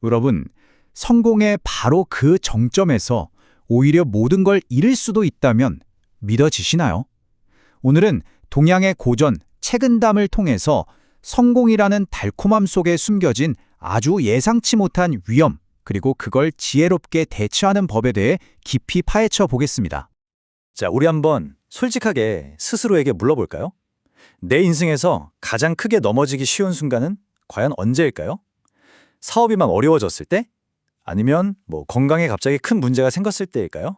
여러분, 성공의 바로 그 정점에서 오히려 모든 걸 잃을 수도 있다면 믿어지시나요? 오늘은 동양의 고전 책은담을 통해서 성공이라는 달콤함 속에 숨겨진 아주 예상치 못한 위험, 그리고 그걸 지혜롭게 대처하는 법에 대해 깊이 파헤쳐 보겠습니다. 자, 우리 한번 솔직하게 스스로에게 물어볼까요? 내 인생에서 가장 크게 넘어지기 쉬운 순간은 과연 언제일까요? 사업이 막 어려워졌을 때? 아니면 건강에 갑자기 큰 문제가 생겼을 때일까요?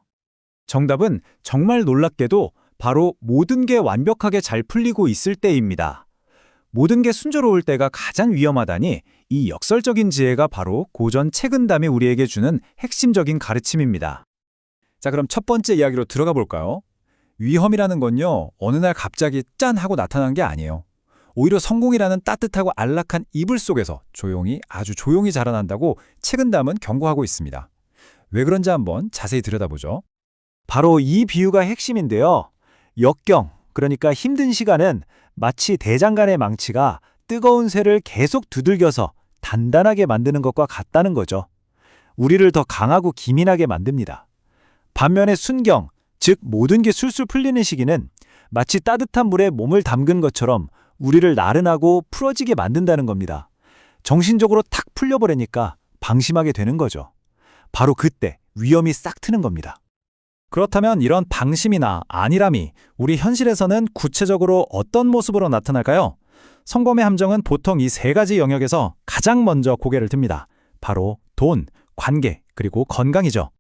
정답은 정말 놀랍게도 바로 모든 게 완벽하게 잘 풀리고 있을 때입니다. 모든 게 순조로울 때가 가장 위험하다니 이 역설적인 지혜가 바로 고전 책은담이 우리에게 주는 핵심적인 가르침입니다. 자, 그럼 첫 번째 이야기로 들어가 볼까요? 위험이라는 건요, 어느 날 갑자기 짠 하고 나타나는 게 아니에요. 오히려 성공이라는 따뜻하고 안락한 이불 속에서 아주 조용히 자라난다고 책은담은 경고하고 있습니다. 왜 그런지 한번 자세히 들여다보죠. 바로 이 비유가 핵심인데요. 역경, 그러니까 힘든 시간은 마치 대장간의 망치가 뜨거운 쇠를 계속 두들겨서 단단하게 만드는 것과 같다는 거죠. 우리를 더 강하고 기민하게 만듭니다. 반면에 순경, 즉 모든 게 술술 풀리는 시기는 마치 따뜻한 물에 몸을 담근 것처럼 우리를 나른하고 풀어지게 만든다는 겁니다. 정신적으로 탁 풀려버리니까 방심하게 되는 거죠. 바로 그때 위험이 싹 트는 겁니다. 그렇다면 이런 방심이나 안일함이 우리 현실에서는 구체적으로 어떤 모습으로 나타날까요? 성공의 함정은 보통 이 세 가지 영역에서 가장 먼저 고개를 듭니다. 바로 돈, 관계, 그리고 건강이죠.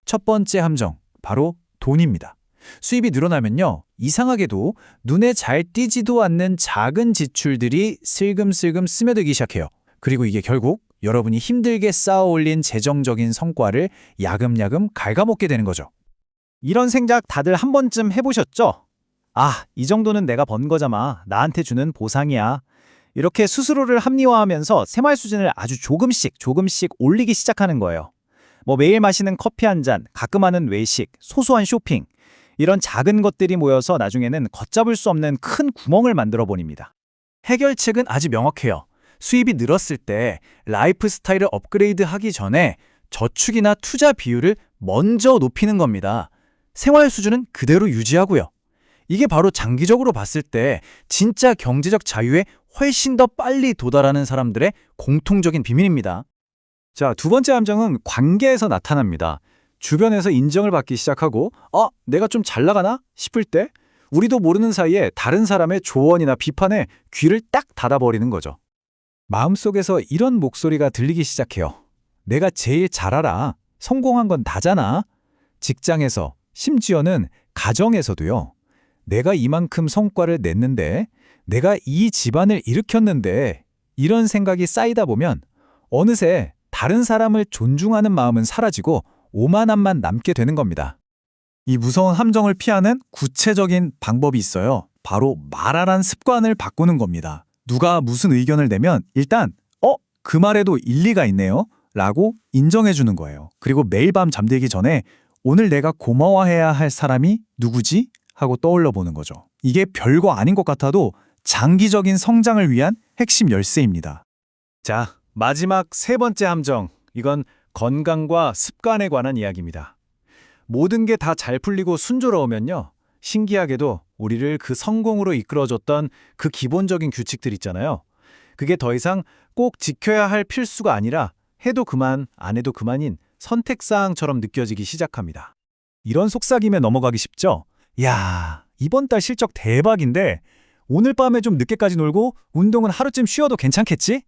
첫 번째 함정, 바로 돈입니다. 수입이 늘어나면요, 이상하게도 눈에 잘 띄지도 않는 작은 지출들이 슬금슬금 스며들기 시작해요. 그리고 이게 결국 여러분이 힘들게 쌓아올린 재정적인 성과를 야금야금 갉아먹게 되는 거죠. 이런 생각 다들 한 번쯤 해보셨죠? 아, 이 정도는 내가 번 거잖아. 나한테 주는 보상이야. 이렇게 스스로를 합리화하면서 생활 수준을 아주 조금씩 올리기 시작하는 거예요. 매일 마시는 커피 한 잔, 가끔 하는 외식, 소소한 쇼핑, 이런 작은 것들이 모여서 나중에는 걷잡을 수 없는 큰 구멍을 만들어 버립니다. 해결책은 아주 명확해요. 수입이 늘었을 때 라이프 스타일을 업그레이드 하기 전에 저축이나 투자 비율을 먼저 높이는 겁니다. 생활 수준은 그대로 유지하고요. 이게 바로 장기적으로 봤을 때 진짜 경제적 자유에 훨씬 더 빨리 도달하는 사람들의 공통적인 비밀입니다. 자, 두 번째 함정은 관계에서 나타납니다. 주변에서 인정을 받기 시작하고 내가 좀 잘 나가나 싶을 때 우리도 모르는 사이에 다른 사람의 조언이나 비판에 귀를 딱 닫아버리는 거죠. 마음속에서 이런 목소리가 들리기 시작해요. 내가 제일 잘 알아. 성공한 건 나잖아. 직장에서, 심지어는 가정에서도요. 내가 이만큼 성과를 냈는데, 내가 이 집안을 일으켰는데, 이런 생각이 쌓이다 보면 어느새 다른 사람을 존중하는 마음은 사라지고 오만함만 남게 되는 겁니다. 이 무서운 함정을 피하는 구체적인 방법이 있어요. 바로 말하란 습관을 바꾸는 겁니다. 누가 무슨 의견을 내면 일단 그 말에도 일리가 있네요 라고 인정해 주는 거예요. 그리고 매일 밤 잠들기 전에 오늘 내가 고마워해야 할 사람이 누구지? 하고 떠올려 보는 거죠. 이게 별거 아닌 것 같아도 장기적인 성장을 위한 핵심 열쇠입니다. 자, 마지막 세 번째 함정. 이건 건강과 습관에 관한 이야기입니다. 모든 게 다 잘 풀리고 순조로우면요, 신기하게도 우리를 그 성공으로 이끌어줬던 그 기본적인 규칙들 있잖아요. 그게 더 이상 꼭 지켜야 할 필수가 아니라 해도 그만, 안 해도 그만인 선택사항처럼 느껴지기 시작합니다. 이런 속삭임에 넘어가기 쉽죠? 야, 이번 달 실적 대박인데 오늘 밤에 좀 늦게까지 놀고 운동은 하루쯤 쉬어도 괜찮겠지?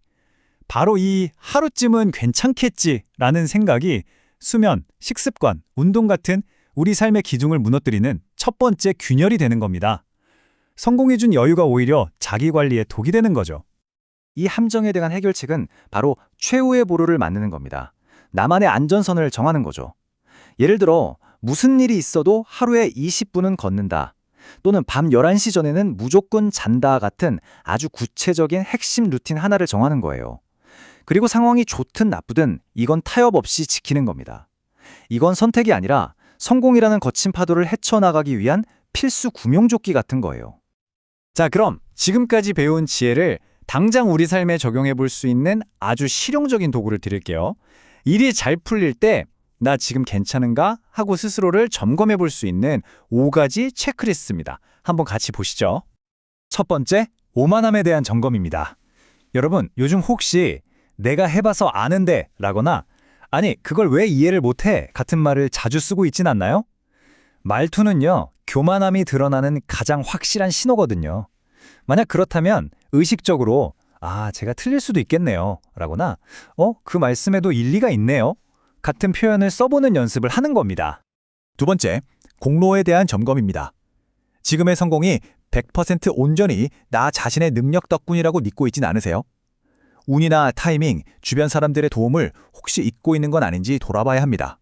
바로 이 하루쯤은 괜찮겠지라는 생각이 수면, 식습관, 운동 같은 우리 삶의 기둥을 무너뜨리는 첫 번째 균열이 되는 겁니다. 성공이 준 여유가 오히려 자기관리에 독이 되는 거죠. 이 함정에 대한 해결책은 바로 최후의 보루를 만드는 겁니다. 나만의 안전선을 정하는 거죠. 예를 들어 무슨 일이 있어도 하루에 20분은 걷는다. 또는 밤 11시 전에는 무조건 잔다 같은 아주 구체적인 핵심 루틴 하나를 정하는 거예요. 그리고 상황이 좋든 나쁘든 이건 타협 없이 지키는 겁니다. 이건 선택이 아니라 성공이라는 거친 파도를 헤쳐나가기 위한 필수 구명조끼 같은 거예요. 자, 그럼 지금까지 배운 지혜를 당장 우리 삶에 적용해 볼 수 있는 아주 실용적인 도구를 드릴게요. 일이 잘 풀릴 때 나 지금 괜찮은가 하고 스스로를 점검해 볼 수 있는 5가지 체크리스트입니다. 한번 같이 보시죠. 첫 번째, 오만함에 대한 점검입니다. 여러분, 요즘 혹시 내가 해봐서 아는데 라거나 아니, 그걸 왜 이해를 못해 같은 말을 자주 쓰고 있진 않나요? 말투는요, 교만함이 드러나는 가장 확실한 신호거든요. 만약 그렇다면 의식적으로 제가 틀릴 수도 있겠네요 라거나 그 말씀에도 일리가 있네요 같은 표현을 써보는 연습을 하는 겁니다. 두 번째, 공로에 대한 점검입니다. 지금의 성공이 100% 온전히 나 자신의 능력 덕분이라고 믿고 있진 않으세요? 운이나 타이밍, 주변 사람들의 도움을 혹시 잊고 있는 건 아닌지 돌아봐야 합니다.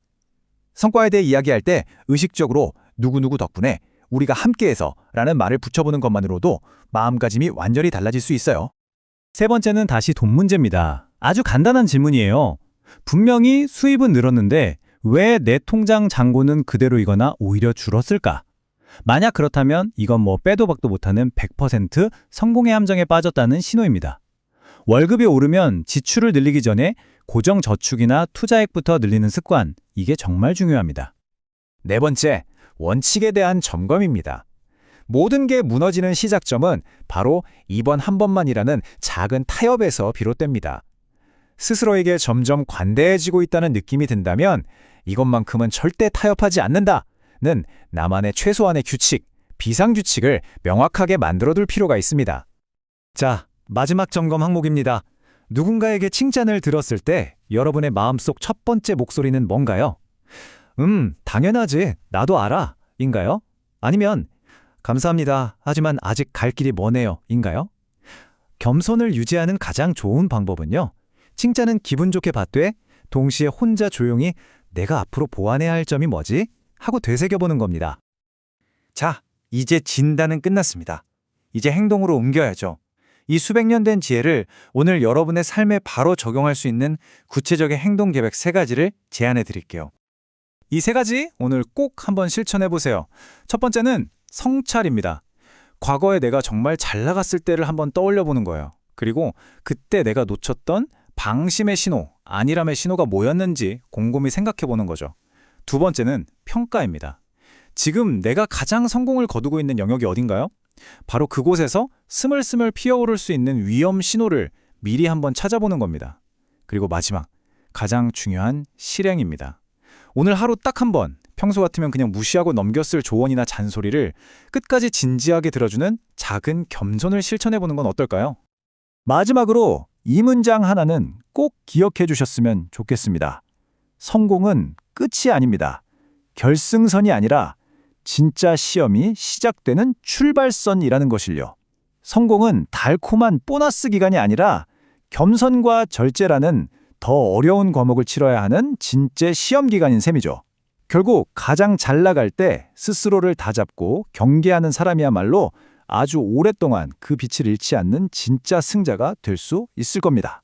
성과에 대해 이야기할 때 의식적으로 누구누구 덕분에 우리가 함께해서 라는 말을 붙여보는 것만으로도 마음가짐이 완전히 달라질 수 있어요. 세 번째는 다시 돈 문제입니다. 아주 간단한 질문이에요. 분명히 수입은 늘었는데 왜 내 통장 잔고는 그대로이거나 오히려 줄었을까? 만약 그렇다면 이건 빼도 박도 못하는 100% 성공의 함정에 빠졌다는 신호입니다. 월급이 오르면 지출을 늘리기 전에 고정 저축이나 투자액부터 늘리는 습관, 이게 정말 중요합니다. 네 번째, 원칙에 대한 점검입니다. 모든 게 무너지는 시작점은 바로 이번 한 번만이라는 작은 타협에서 비롯됩니다. 스스로에게 점점 관대해지고 있다는 느낌이 든다면 이것만큼은 절대 타협하지 않는다는 나만의 최소한의 규칙, 비상규칙을 명확하게 만들어둘 필요가 있습니다. 자, 마지막 점검 항목입니다. 누군가에게 칭찬을 들었을 때 여러분의 마음속 첫 번째 목소리는 뭔가요? 당연하지. 나도 알아. 인가요? 아니면 감사합니다. 하지만 아직 갈 길이 머네요. 인가요? 겸손을 유지하는 가장 좋은 방법은요. 칭찬은 기분 좋게 받되 동시에 혼자 조용히 내가 앞으로 보완해야 할 점이 뭐지? 하고 되새겨보는 겁니다. 자, 이제 진단은 끝났습니다. 이제 행동으로 옮겨야죠. 이 수백 년 된 지혜를 오늘 여러분의 삶에 바로 적용할 수 있는 구체적인 행동 계획 3가지를 제안해 드릴게요. 이 3가지 오늘 꼭 한번 실천해 보세요. 첫 번째는 성찰입니다. 과거에 내가 정말 잘 나갔을 때를 한번 떠올려 보는 거예요. 그리고 그때 내가 놓쳤던 방심의 신호, 안일함의 신호가 뭐였는지 곰곰이 생각해 보는 거죠. 두 번째는 평가입니다. 지금 내가 가장 성공을 거두고 있는 영역이 어딘가요? 바로 그곳에서 스멀스멀 피어오를 수 있는 위험 신호를 미리 한번 찾아보는 겁니다. 그리고 마지막, 가장 중요한 실행입니다. 오늘 하루 딱 한 번, 평소 같으면 그냥 무시하고 넘겼을 조언이나 잔소리를 끝까지 진지하게 들어주는 작은 겸손을 실천해보는 건 어떨까요? 마지막으로 이 문장 하나는 꼭 기억해 주셨으면 좋겠습니다. 성공은 끝이 아닙니다. 결승선이 아니라 진짜 시험이 시작되는 출발선이라는 것을요. 성공은 달콤한 보너스 기간이 아니라 겸손과 절제라는 더 어려운 과목을 치러야 하는 진짜 시험 기간인 셈이죠. 결국 가장 잘 나갈 때 스스로를 다잡고 경계하는 사람이야말로 아주 오랫동안 그 빛을 잃지 않는 진짜 승자가 될 수 있을 겁니다.